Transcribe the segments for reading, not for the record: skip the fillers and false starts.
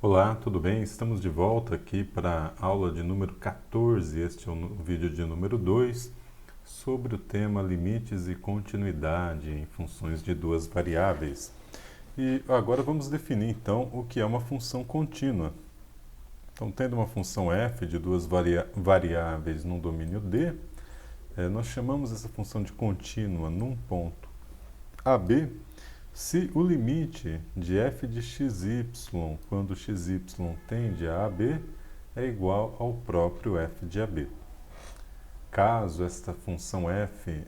Olá, tudo bem? Estamos de volta aqui para a aula de número 14. Este é o vídeo de número 2 sobre o tema limites e continuidade em funções de duas variáveis. E agora vamos definir então o que é uma função contínua. Então, tendo uma função f de duas variáveis num domínio D, nós chamamos essa função de contínua num ponto AB se o limite de f de xy, quando xy tende a AB, é igual ao próprio f de AB. Caso esta função f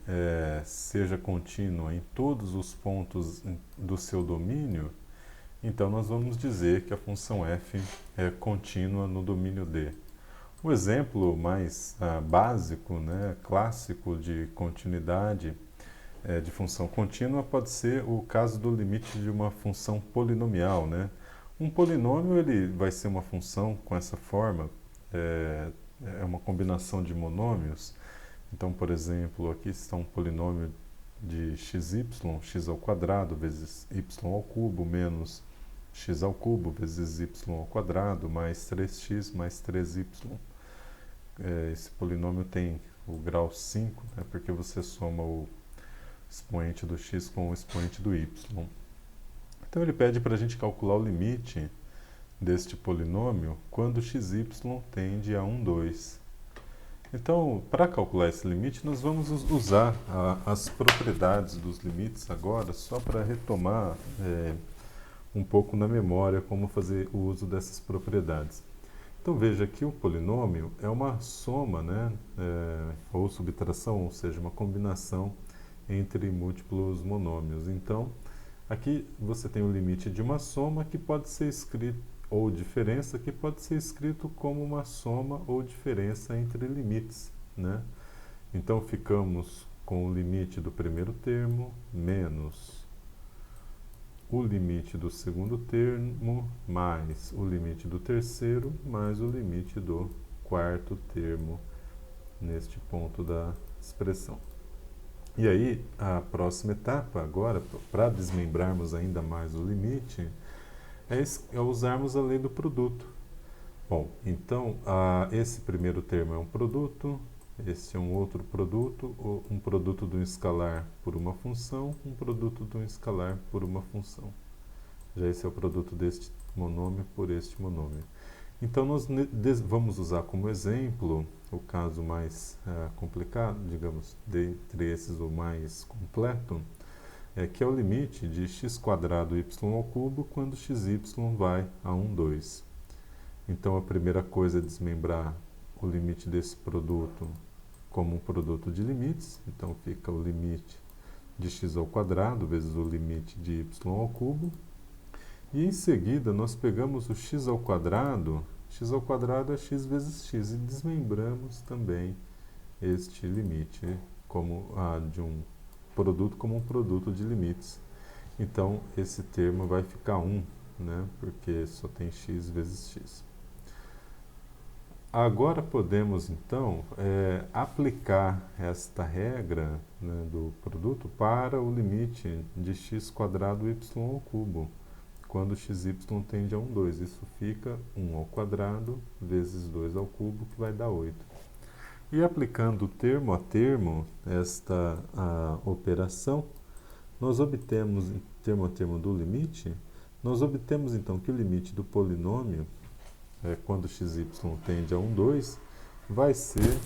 seja contínua em todos os pontos do seu domínio, então nós vamos dizer que a função f é contínua no domínio D. O exemplo mais básico, clássico de continuidade de função contínua pode ser o caso do limite de uma função polinomial, né? Um polinômio ele vai ser uma função com essa forma, é uma combinação de monômios. Então, por exemplo, aqui está um polinômio de xy, x ao quadrado vezes y ao cubo, menos x ao cubo vezes y ao quadrado, mais 3x mais 3y. Esse polinômio tem o grau 5, né, porque você soma o expoente do x com o expoente do y. Então ele pede para a gente calcular o limite deste polinômio quando xy tende a 1, 2. Então, para calcular esse limite, nós vamos usar as propriedades dos limites agora, só para retomar um pouco na memória como fazer o uso dessas propriedades. Então veja que o polinômio é uma soma, ou subtração, ou seja, uma combinação entre múltiplos monômios. Então, aqui você tem o limite de uma soma que pode ser escrito, ou diferença, que pode ser escrito como uma soma ou diferença entre limites, né? Então, ficamos com o limite do primeiro termo menos o limite do segundo termo mais o limite do terceiro mais o limite do quarto termo neste ponto da expressão. E aí, a próxima etapa agora, para desmembrarmos ainda mais o limite, é usarmos a lei do produto. Bom, então, esse primeiro termo é um produto, esse é um outro produto, um produto de um escalar por uma função, um produto de um escalar por uma função. Já esse é o produto deste monômio por este monômio. Então, nós vamos usar como exemplo o caso mais complicado, digamos, dentre esses o mais completo, que é o limite de x² y ao cubo quando xy vai a 1, 2. Então, a primeira coisa é desmembrar o limite desse produto como um produto de limites. Então, fica o limite de x² vezes o limite de y ao cubo. E em seguida, nós pegamos o x² é x vezes x, e desmembramos também este limite como de um produto como um produto de limites. Então, esse termo vai ficar 1, né, porque só tem x vezes x. Agora podemos, então, aplicar esta regra, né, do produto para o limite de x² y ao cubo, quando xy tende a 1, 2. Isso fica 1 ao quadrado vezes 2 ao cubo, que vai dar 8. E aplicando termo a termo esta operação, nós obtemos, termo a termo do limite, nós obtemos então que o limite do polinômio, quando xy tende a 1, 2, vai ser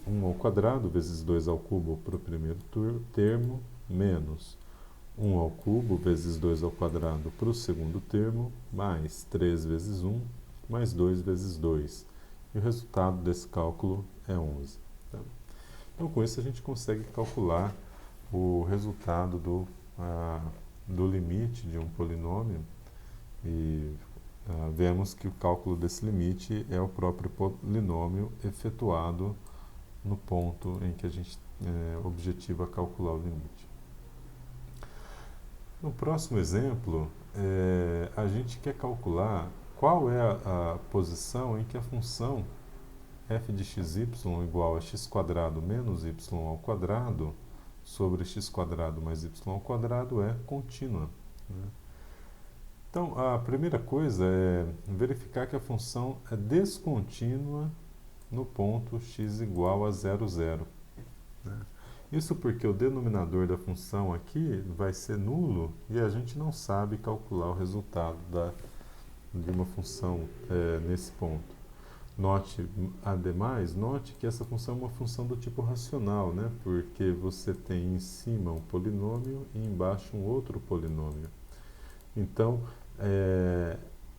1 ao quadrado vezes 2 ao cubo para o primeiro termo, menos 1 ao cubo vezes 2 ao quadrado para o segundo termo, mais 3 vezes 1, mais 2 vezes 2. E o resultado desse cálculo é 11. Tá? Então, com isso, a gente consegue calcular o resultado do limite de um polinômio e vemos que o cálculo desse limite é o próprio polinômio efetuado no ponto em que a gente objetiva calcular o limite. No próximo exemplo, a gente quer calcular qual é a posição em que a função f de xy igual a x² menos y ao quadrado sobre x² mais y ao quadrado é contínua, né? Então, a primeira coisa é verificar que a função é descontínua no ponto x igual a 0, 0. Né? Isso porque o denominador da função aqui vai ser nulo e a gente não sabe calcular o resultado de uma função nesse ponto. Ademais, note que essa função é uma função do tipo racional, né? Porque você tem em cima um polinômio e embaixo um outro polinômio. Então,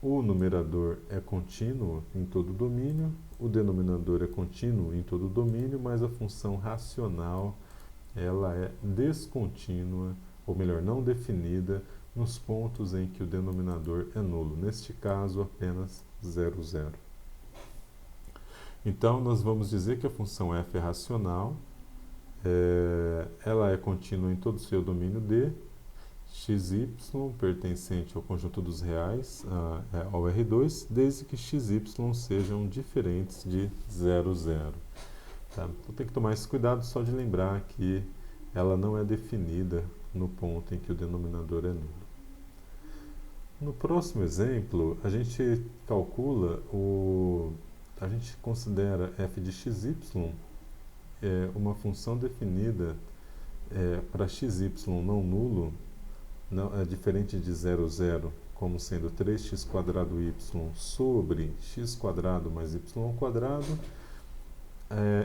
o numerador é contínuo em todo o domínio, o denominador é contínuo em todo o domínio, mas a função racional ela é descontínua, ou melhor, não definida, nos pontos em que o denominador é nulo. Neste caso, apenas 0, 0. Então, nós vamos dizer que a função f é racional, ela é contínua em todo o seu domínio D, xy pertencente ao conjunto dos reais, ao R2, desde que xy sejam diferentes de 0, 0. Tá? Então tem que tomar esse cuidado só de lembrar que ela não é definida no ponto em que o denominador é nulo. No próximo exemplo, a gente calcula a gente considera f de xy uma função definida para xy não nulo, diferente de 0, 0, como sendo 3x² y sobre x² mais y².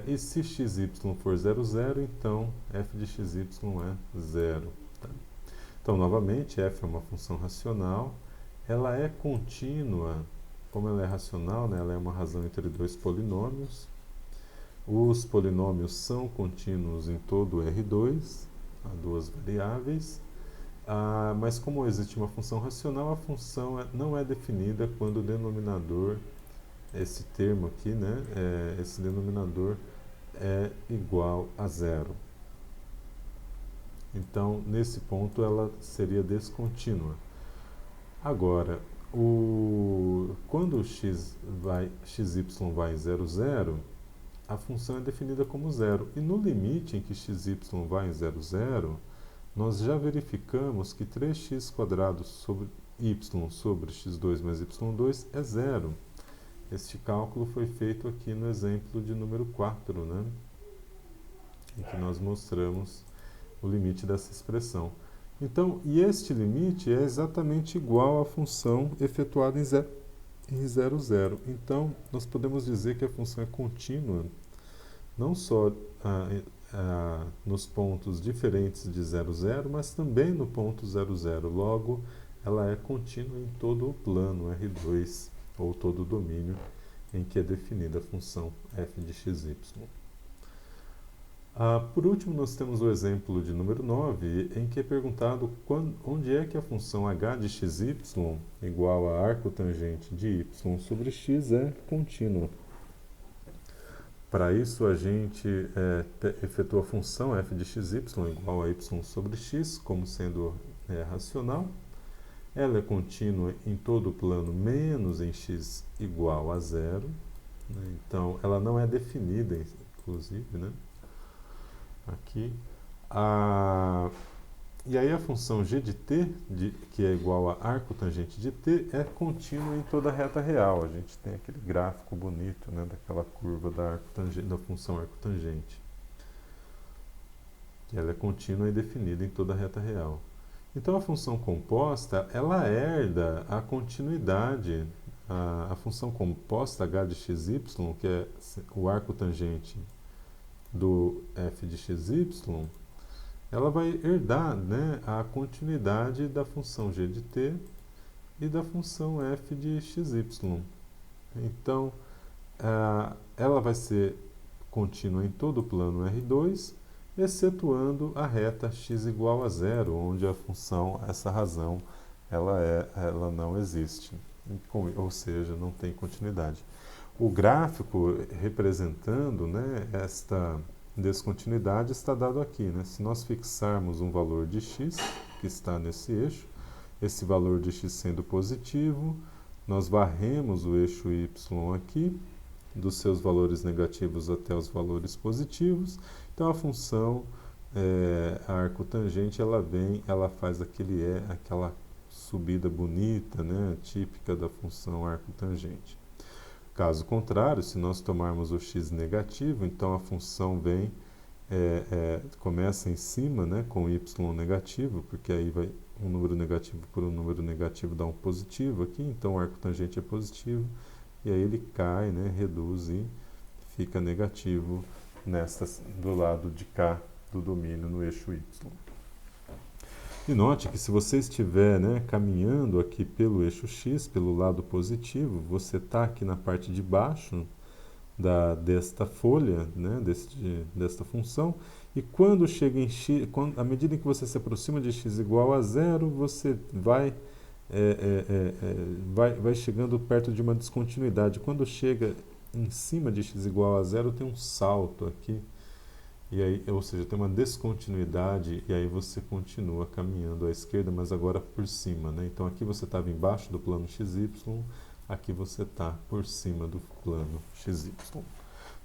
E se xy for 0, 0, então f de xy é 0. Tá? Então, novamente, f é uma função racional, ela é contínua. Como ela é racional, né, ela é uma razão entre dois polinômios. Os polinômios são contínuos em todo R2, há duas variáveis. Mas como existe uma função racional, a função não é definida quando o denominador, esse termo aqui, né, esse denominador é igual a 0. Então, nesse ponto, ela seria descontínua. Agora, quando xy vai em 0, 0, a função é definida como 0. E no limite em que xy vai em 0, 0, nós já verificamos que 3x² sobre y sobre x2 mais y2 é 0. Este cálculo foi feito aqui no exemplo de número 4, né? Em que nós mostramos o limite dessa expressão. Então, e este limite é exatamente igual à função efetuada em 0, 0. Então, nós podemos dizer que a função é contínua, não só nos pontos diferentes de 0, 0, mas também no ponto 0, 0. Logo, ela é contínua em todo o plano R2, ou todo o domínio em que é definida a função f de xy. Por último, nós temos o exemplo de número 9, em que é perguntado onde é que a função h de xy igual a arco tangente de y sobre x é contínua. Para isso, a gente efetua a função f de xy igual a y sobre x, como sendo racional. Ela é contínua em todo o plano, menos em x igual a 0. Né? Então, ela não é definida, inclusive, né? Aqui. E aí a função g de t, que é igual a arco tangente de t, é contínua em toda a reta real. A gente tem aquele gráfico bonito, né, daquela curva da função arco tangente. Ela é contínua e definida em toda a reta real. Então a função composta, ela herda a continuidade. A função composta h de xy, que é o arco tangente do f de xy, ela vai herdar, né, a continuidade da função g de t e da função f de xy. Então, ela vai ser contínua em todo o plano R2, excetuando a reta x igual a 0, onde a função, essa razão, ela não existe, ou seja, não tem continuidade. O gráfico representando, né, esta descontinuidade está dado aqui. Né? Se nós fixarmos um valor de x, que está nesse eixo, esse valor de x sendo positivo, nós varremos o eixo y aqui, dos seus valores negativos até os valores positivos. Então, a função a arco tangente, ela faz aquela subida bonita, né, típica da função arco-tangente. Caso contrário, se nós tomarmos o x negativo, então a função vem, começa em cima, né, com y negativo, porque aí vai um número negativo por um número negativo dá um positivo aqui, então o arco-tangente é positivo, e aí ele cai, né, reduz e fica negativo do lado de cá do domínio no eixo y. E note que se você estiver, né, caminhando aqui pelo eixo x, pelo lado positivo, você está aqui na parte de baixo desta folha, né, desta função, e quando chega em x, à medida em que você se aproxima de x igual a zero, você vai chegando perto de uma descontinuidade. Quando chega em cima de x igual a zero, tem um salto aqui, e aí, ou seja, tem uma descontinuidade, e aí você continua caminhando à esquerda, mas agora por cima, né? Então aqui você estava embaixo do plano XY, aqui você está por cima do plano XY.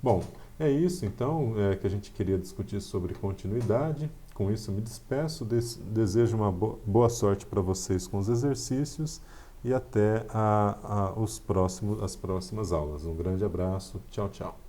Bom, é isso então que a gente queria discutir sobre continuidade. Com isso eu me despeço, desejo uma boa sorte para vocês com os exercícios e até as próximas aulas. Um grande abraço, tchau, tchau.